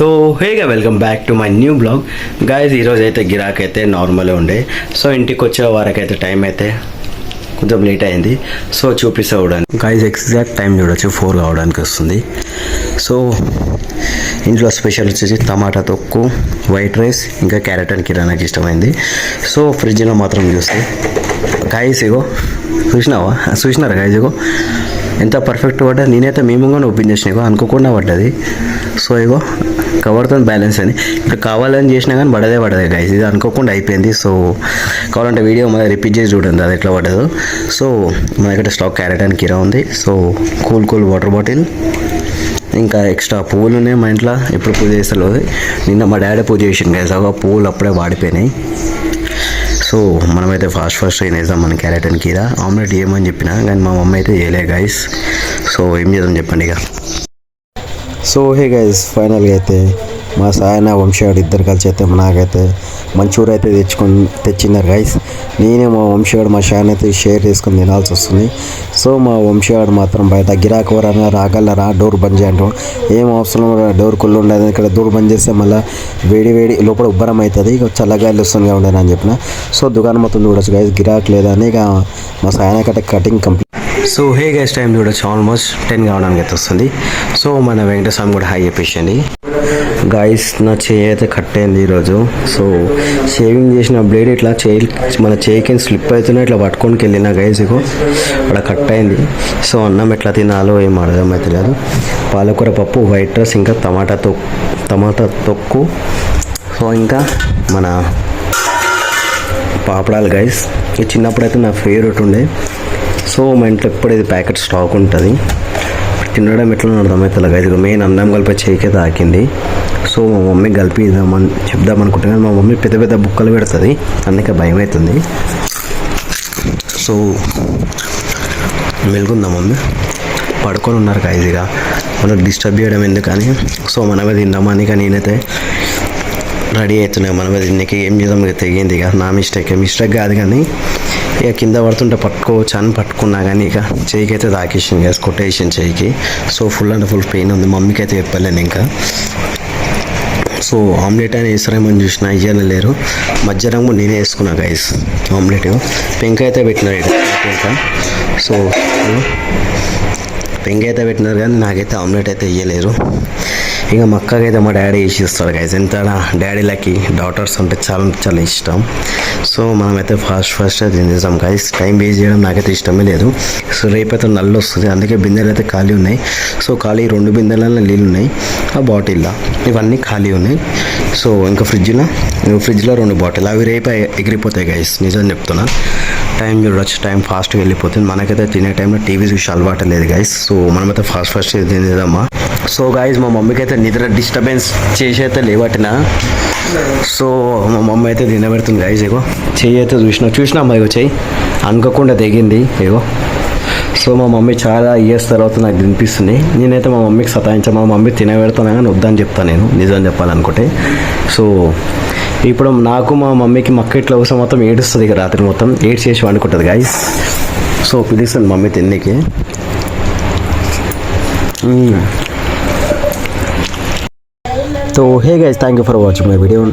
तो हेगा welcome back to my new blog guys ఈరోజు అయితే గిరాక్ అయితే నార్మల్గా ఉండే సో ఇంటికి వచ్చే వారకైతే టైం అయితే కొంచెం లేట్ అయింది సో చూపిస్తా చూడండి గైస్ ఎగ్జాక్ట్ టైం చూడొచ్చు 4 కావడానికి వస్తుంది సో ఇంట్లో స్పెషల్ వచ్చేసి టమాటా తొక్కు వైట్ రైస్ ఇంకా క్యారెట్ అండ్ కిరాణాకి ఇష్టమైంది సో ఫ్రిడ్జ్లో మాత్రం చూస్తే గైస్ ఇగో చూసినారా గైస్ ఇగో ఎంత పర్ఫెక్ట్ పడ్డా నేనైతే మేముగా ఓపెన్ చేసిన ఇగో అనుకోకుండా పడ్డది సో ఇగో కవర్తో బ్యాలెన్స్ అని ఇప్పుడు కావాలని చేసినా కానీ పడదే గైస్ ఇది అనుకోకుండా అయిపోయింది సో కావాలంటే వీడియో మన రిపీట్ చేసి చూడండి అది ఎట్లా పడదు సో మన దగ్గర స్టాక్ క్యారెట్ అండ్ కీరా ఉంది సో కూల్ వాటర్ బాటిల్ ఇంకా ఎక్స్ట్రా పువ్వులు ఉన్నాయి మా ఇంట్లో ఇప్పుడు పూజ చేస్తారు నిన్న మా డాడీ పూజ చేసింది గైస్ ఆ పువ్వులు అప్పుడే వాడిపోయినాయి సో మనమైతే ఫాస్ట్ వేద్దాం మన క్యారెట్ అండ్ కీరా ఆమ్లెట్ ఏమని చెప్పినా కానీ మా మమ్మీ అయితే చేయలే గైస్ సో ఏం చేద్దాం చెప్పండి ఇక సో హే గైస్ ఫైనల్గా అయితే మా సాయన వంశీవాడు ఇద్దరు కలిసి అయితే నాకైతే మంచూరి అయితే తెచ్చినారు గైస్ నేనే మా వంశీవాడు మా షాన్ అయితే షేర్ చేసుకొని తినాల్సి వస్తుంది సో మా వంశీవాడు మాత్రం బయట గిరాకు వరన్నా రాగలరా డోర్ బంద్ చేయండి ఏం అవసరం డోర్ కుళ్ళు ఉండదు ఇక్కడ డోర్ బంద్ చేస్తే మళ్ళీ వేడి లోపల ఉబ్బరం అవుతుంది ఇక చల్లగాలి వస్తుందిగా ఉండదు అని చెప్పిన సో దుకాణం మొత్తం చూడొచ్చు గైస్ గిరాకు లేదని ఇక మా సాయన cutting complete so hey guys time చూడొచ్చు ఆల్మోస్ట్ 10 కావడానికి అయితే వస్తుంది సో మన వెంకటస్వామి కూడా హై చెప్పేసండి గాయస్ నా చేయి అయితే కట్ అయింది ఈరోజు సో షేవింగ్ చేసిన బ్లేడ్ ఇట్లా మన చేయికి స్లిప్ అవుతున్నా ఇట్లా పట్టుకొని వెళ్ళిన గైస్ ఇగో అక్కడ కట్ అయింది సో అన్నం ఎట్లా తినాలో ఏం అర్థం అయితే లేదు పాలకూర పప్పు వైట్ రైస్ ఇంకా టమాటా తొక్కు సో ఇంకా మన పాపడాలు గైస్ ఇది చిన్నప్పుడు అయితే నా ఫేవరెట్ ఉండే సో మా ఇంట్లో ఎప్పుడు ఇది ప్యాకెట్ స్టాక్ ఉంటుంది తినడం ఎట్లా అర్థమవుతుంది గైస్ మెయిన్ అన్నం కలిపి చేయికే తాకింది సో మా మమ్మీ కలిపి చెప్దామనుకుంటే కానీ మా మమ్మీ పెద్ద బుక్కలు పెడుతుంది అందుకే భయం అవుతుంది సో మెలుగుందా మమ్మీ పడుకొని ఉన్నారు గైస్ ఇక మనకు డిస్టర్బ్ చేయడం ఎందుకని సో మనమే తిందామని కానీ నేనైతే రెడీ అవుతున్నాయి మనమే తిన్నకి ఏం చేద్దాం ఇక తెగింది ఇక నా మిస్టేక్ కాదు కానీ ఇక కింద పడుతుంటే పట్టుకోవచ్చు అని పట్టుకున్నా కానీ ఇక చేయికి అయితే తాకేసింది గ్యాస్ కొట్టేసాను చేయికి so full and full pain ఉంది మమ్మీకి అయితే చెప్పలేను ఇంకా సో ఆమ్లెట్ అని వేస్తారేమని చూసిన ఇయ్యాలి లేరు మధ్యాహ్నం నేనే వేసుకున్నా గైస్ ఆమ్లెట్ పెంక అయితే పెట్టినారు పెంక సో పెంక అయితే పెట్టినారు కానీ నాకైతే ఆమ్లెట్ అయితే ఇయ్యలేరు ఇక మా అక్కకైతే మా డాడీ వేసి ఇస్తారు గైస్ ఎంత డాడీలకి డాటర్స్ అంటే చాలా ఇష్టం సో మనమైతే ఫాస్ట్ తినేసాం గైస్ టైం వేస్ట్ చేయడం నాకైతే ఇష్టమే లేదు సో రేపైతే నల్లు వస్తుంది అందుకే బిందెలు అయితే ఖాళీ ఉన్నాయి సో ఖాళీ 2 బిందెలలో నీళ్ళు ఉన్నాయి ఆ బాటిల్లో ఇవన్నీ ఖాళీ ఉన్నాయి సో ఇంకా ఫ్రిడ్జ్లో 2 బాటిల్ అవి రేపు ఎగిరిపోతాయి గైస్ నిజం చెప్తున్నా టైం చూడొచ్చు టైం ఫాస్ట్గా వెళ్ళిపోతుంది మనకైతే తినే టైంలో టీవీ చూసి అలవాటు లేదు గైస్ సో మనమైతే ఫాస్ట్ తినేద్దామా సో గైస్ మా మమ్మీకి అయితే నిద్ర డిస్టర్బెన్స్ చేసి అయితే లేవట్టినా సో మా మమ్మీ అయితే తినబెడుతుంది గైస్ ఇగో చెయ్యి అయితే చూసినా అమ్మా ఇగో చెయ్యి అనుకోకుండా తెగింది ఇగో సో మా మమ్మీ చాలా ఇయర్స్ తర్వాత నాకు తినిపిస్తుంది నేనైతే మా మమ్మీకి మా మమ్మీ తినబెడుతున్నా కానీ వద్దని చెప్తాను నేను నిజం చెప్పాలనుకుంటే సో ఇప్పుడు నాకు మా మమ్మీకి ఇట్లా అవసరం మొత్తం ఏడుస్తుంది ఇక రాత్రి మొత్తం చేసి వండుకుంటుంది గైస్ సో పిలుస్తుంది మమ్మీ తిన్నీకి तो hey guys, thank you for watching my video.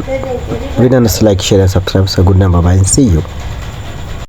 Like, share and subscribe. So good night, bye bye and see you.